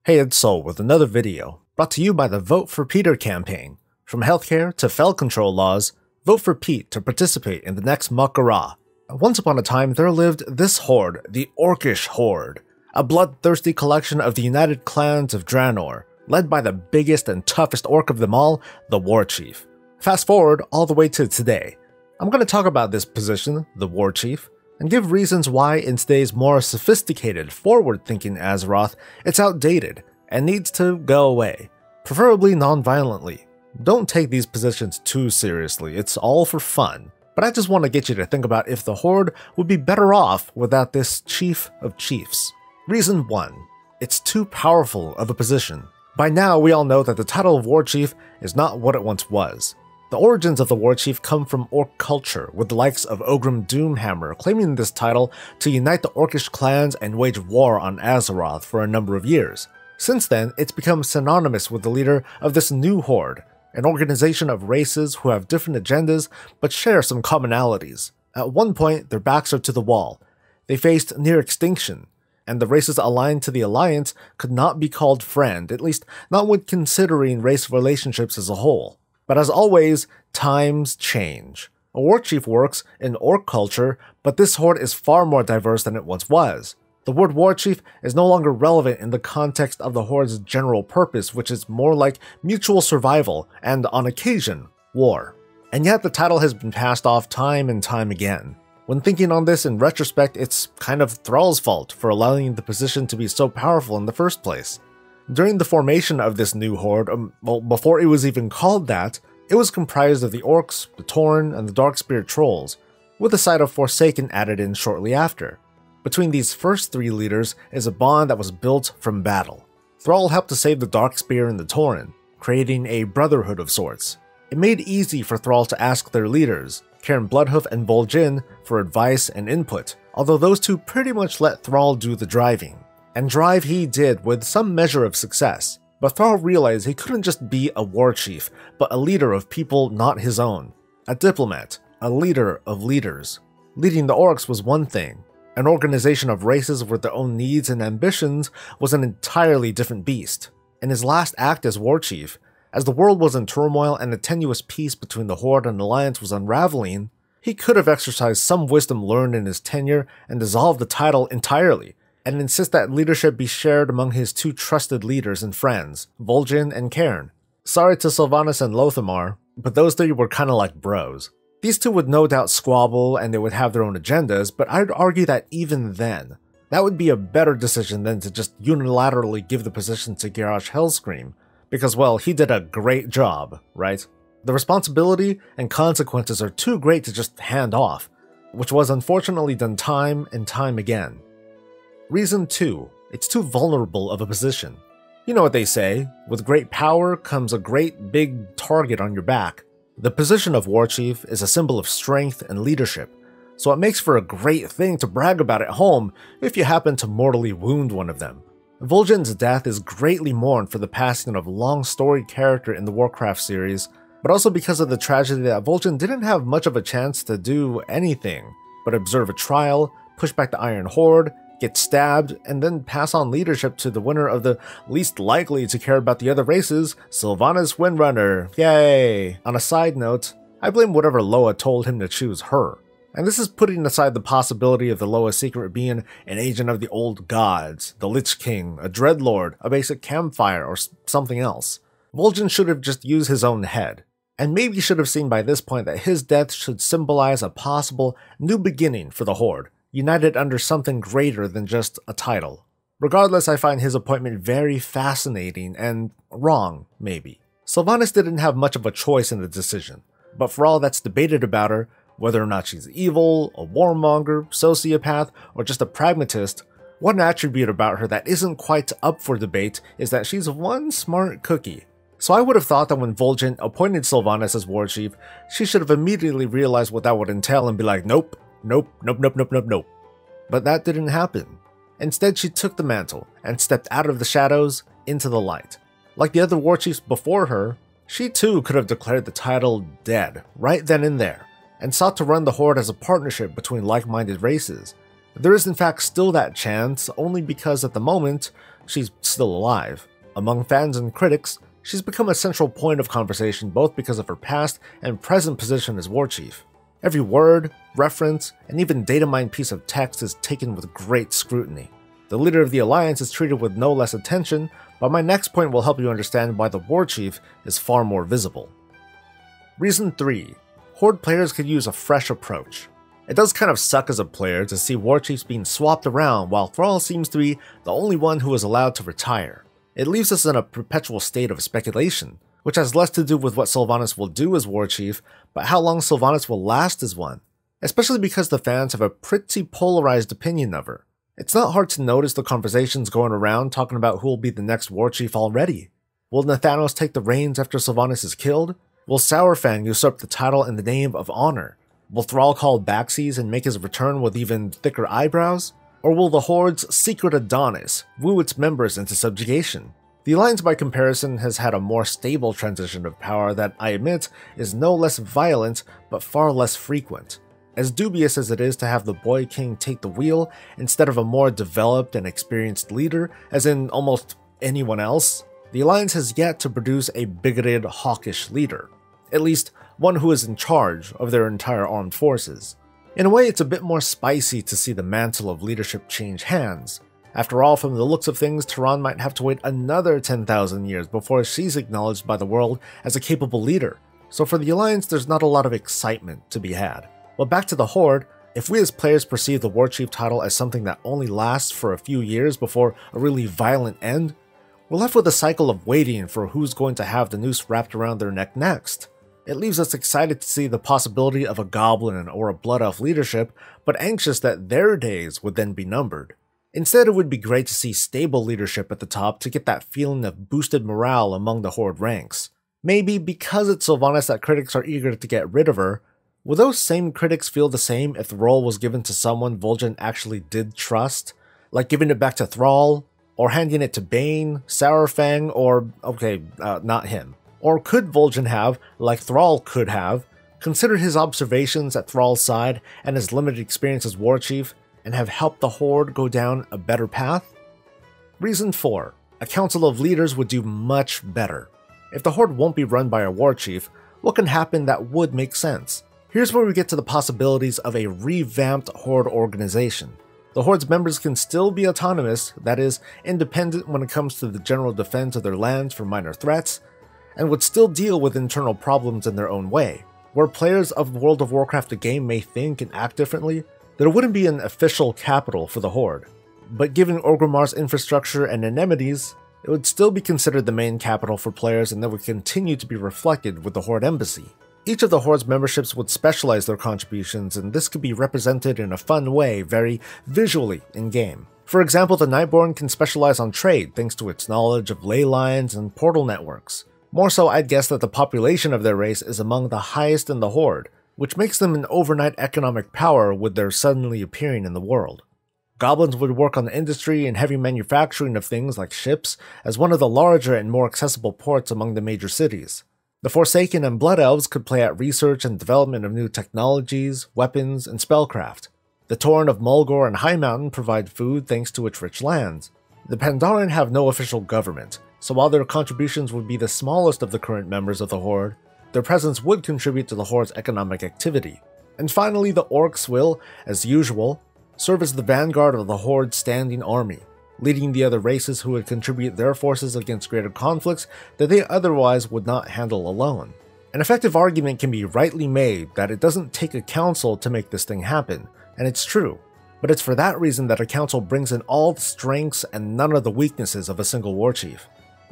Hey, it's Soul with another video, brought to you by the Vote for Peter campaign. From healthcare to fel control laws, vote for Pete to participate in the next Makara. Once upon a time, there lived this horde, the Orcish Horde, a bloodthirsty collection of the united clans of Draenor, led by the biggest and toughest orc of them all, the Warchief. Fast forward all the way to today. I'm going to talk about this position, the Warchief, and give reasons why in today's more sophisticated, forward-thinking Azeroth, it's outdated and needs to go away, preferably non-violently. Don't take these positions too seriously, it's all for fun, but I just want to get you to think about if the Horde would be better off without this Chief of Chiefs. Reason 1. It's too powerful of a position. By now, we all know that the title of Warchief is not what it once was. The origins of the Warchief come from orc culture, with the likes of Ogrim Doomhammer claiming this title to unite the orcish clans and wage war on Azeroth for a number of years. Since then, it's become synonymous with the leader of this new horde, an organization of races who have different agendas but share some commonalities. At one point, their backs are to the wall. They faced near extinction, and the races aligned to the Alliance could not be called friend, at least not when considering race relationships as a whole. But as always, times change. A Warchief works in orc culture, but this horde is far more diverse than it once was. The word Warchief is no longer relevant in the context of the horde's general purpose, which is more like mutual survival and, on occasion, war. And yet the title has been passed off time and time again. When thinking on this in retrospect, it's kind of Thrall's fault for allowing the position to be so powerful in the first place. During the formation of this new horde, before it was even called that, it was comprised of the Orcs, the Tauren, and the Darkspear Trolls, with a side of Forsaken added in shortly after. Between these first three leaders is a bond that was built from battle. Thrall helped to save the Darkspear and the Tauren, creating a brotherhood of sorts. It made it easy for Thrall to ask their leaders, Cairne Bloodhoof and Vol'jin, for advice and input, although those two pretty much let Thrall do the driving. And drive he did with some measure of success, but Thrall realized he couldn't just be a war chief, but a leader of people not his own. A diplomat, a leader of leaders. Leading the orcs was one thing. An organization of races with their own needs and ambitions was an entirely different beast. In his last act as war chief, as the world was in turmoil and the tenuous peace between the Horde and Alliance was unraveling, he could have exercised some wisdom learned in his tenure and dissolved the title entirely, and insist that leadership be shared among his two trusted leaders and friends, Vol'jin and Cairne. Sorry to Sylvanas and Lothamar, but those three were kinda like bros. These two would no doubt squabble and they would have their own agendas, but I'd argue that even then, that would be a better decision than to just unilaterally give the position to Garrosh Hellscream, because well, he did a great job, right? The responsibility and consequences are too great to just hand off, which was unfortunately done time and time again. Reason 2. It's too vulnerable of a position. You know what they say, with great power comes a great big target on your back. The position of Warchief is a symbol of strength and leadership, so it makes for a great thing to brag about at home if you happen to mortally wound one of them. Vol'jin's death is greatly mourned for the passing of a long-storied character in the Warcraft series, but also because of the tragedy that Vol'jin didn't have much of a chance to do anything but observe a trial, push back the Iron Horde, get stabbed, and then pass on leadership to the winner of the least likely to care about the other races, Sylvanas Windrunner. Yay! On a side note, I blame whatever Loa told him to choose her. And this is putting aside the possibility of the Loa secret being an agent of the old gods, the Lich King, a Dreadlord, a basic campfire, or something else. Vol'jin should have just used his own head, and maybe should have seen by this point that his death should symbolize a possible new beginning for the Horde, united under something greater than just a title. Regardless, I find his appointment very fascinating and wrong, maybe. Sylvanas didn't have much of a choice in the decision, but for all that's debated about her, whether or not she's evil, a warmonger, sociopath, or just a pragmatist, one attribute about her that isn't quite up for debate is that she's one smart cookie. So I would have thought that when Vol'jin appointed Sylvanas as Warchief, she should have immediately realized what that would entail and be like, nope. Nope. But that didn't happen. Instead, she took the mantle and stepped out of the shadows into the light. Like the other Warchiefs before her, she too could have declared the title dead right then and there, and sought to run the Horde as a partnership between like-minded races. There is in fact still that chance, only because at the moment, she's still alive. Among fans and critics, she's become a central point of conversation both because of her past and present position as Warchief. Every word, reference, and even data-mined piece of text is taken with great scrutiny. The leader of the Alliance is treated with no less attention, but my next point will help you understand why the Warchief is far more visible. Reason 3. Horde players could use a fresh approach. It does kind of suck as a player to see Warchiefs being swapped around while Thrall seems to be the only one who is allowed to retire. It leaves us in a perpetual state of speculation, which has less to do with what Sylvanas will do as Warchief, but how long Sylvanas will last as one, especially because the fans have a pretty polarized opinion of her. It's not hard to notice the conversations going around talking about who will be the next Warchief already. Will Nathanos take the reins after Sylvanas is killed? Will Sourfang usurp the title in the name of honor? Will Thrall call backsies and make his return with even thicker eyebrows? Or will the Horde's secret Adonis woo its members into subjugation? The Alliance by comparison has had a more stable transition of power that, I admit, is no less violent but far less frequent. As dubious as it is to have the Boy King take the wheel instead of a more developed and experienced leader, as in almost anyone else, the Alliance has yet to produce a bigoted, hawkish leader. At least, one who is in charge of their entire armed forces. In a way, it's a bit more spicy to see the mantle of leadership change hands. After all, from the looks of things, Tehran might have to wait another 10,000 years before she's acknowledged by the world as a capable leader. So for the Alliance, there's not a lot of excitement to be had. But back to the Horde, if we as players perceive the Warchief title as something that only lasts for a few years before a really violent end, we're left with a cycle of waiting for who's going to have the noose wrapped around their neck next. It leaves us excited to see the possibility of a Goblin or a Blood Elf leadership, but anxious that their days would then be numbered. Instead, it would be great to see stable leadership at the top to get that feeling of boosted morale among the Horde ranks. Maybe because it's Sylvanas that critics are eager to get rid of her, will those same critics feel the same if the role was given to someone Vol'jin actually did trust? Like giving it back to Thrall? Or handing it to Bane, Sourfang, or, not him. Or could Vol'jin have, like Thrall could have, considered his observations at Thrall's side and his limited experience as Warchief, and have helped the Horde go down a better path? Reason 4. A council of leaders would do much better. If the Horde won't be run by a Warchief, what can happen that would make sense? Here's where we get to the possibilities of a revamped Horde organization. The Horde's members can still be autonomous, that is, independent when it comes to the general defense of their lands from minor threats, and would still deal with internal problems in their own way. Where players of World of Warcraft the game may think and act differently, there wouldn't be an official capital for the Horde. But given Orgrimmar's infrastructure and anemones, it would still be considered the main capital for players and that would continue to be reflected with the Horde Embassy. Each of the Horde's memberships would specialize their contributions, and this could be represented in a fun way, very visually in-game. For example, the Nightborn can specialize on trade thanks to its knowledge of ley lines and portal networks. More so, I'd guess that the population of their race is among the highest in the Horde, which makes them an overnight economic power with their suddenly appearing in the world. Goblins would work on the industry and heavy manufacturing of things like ships as one of the larger and more accessible ports among the major cities. The Forsaken and Blood Elves could play at research and development of new technologies, weapons, and spellcraft. The Tauren of Mulgore and High Mountain provide food thanks to its rich lands. The Pandaren have no official government, so while their contributions would be the smallest of the current members of the Horde, their presence would contribute to the Horde's economic activity. And finally, the Orcs will, as usual, serve as the vanguard of the Horde's standing army, leading the other races who would contribute their forces against greater conflicts that they otherwise would not handle alone. An effective argument can be rightly made that it doesn't take a council to make this thing happen, and it's true, but it's for that reason that a council brings in all the strengths and none of the weaknesses of a single warchief.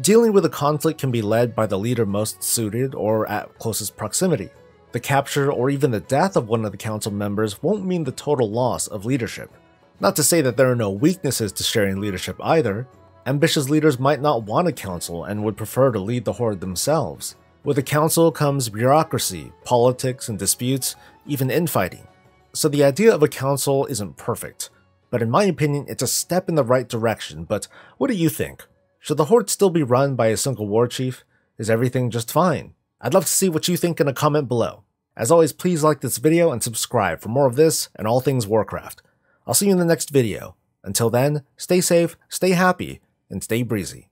Dealing with a conflict can be led by the leader most suited or at closest proximity. The capture or even the death of one of the council members won't mean the total loss of leadership. Not to say that there are no weaknesses to sharing leadership either. Ambitious leaders might not want a council and would prefer to lead the Horde themselves. With a council comes bureaucracy, politics, and disputes, even infighting. So the idea of a council isn't perfect, but in my opinion it's a step in the right direction. But what do you think? Should the Horde still be run by a single warchief? Is everything just fine? I'd love to see what you think in a comment below. As always, please like this video and subscribe for more of this and all things Warcraft. I'll see you in the next video. Until then, stay safe, stay happy, and stay breezy.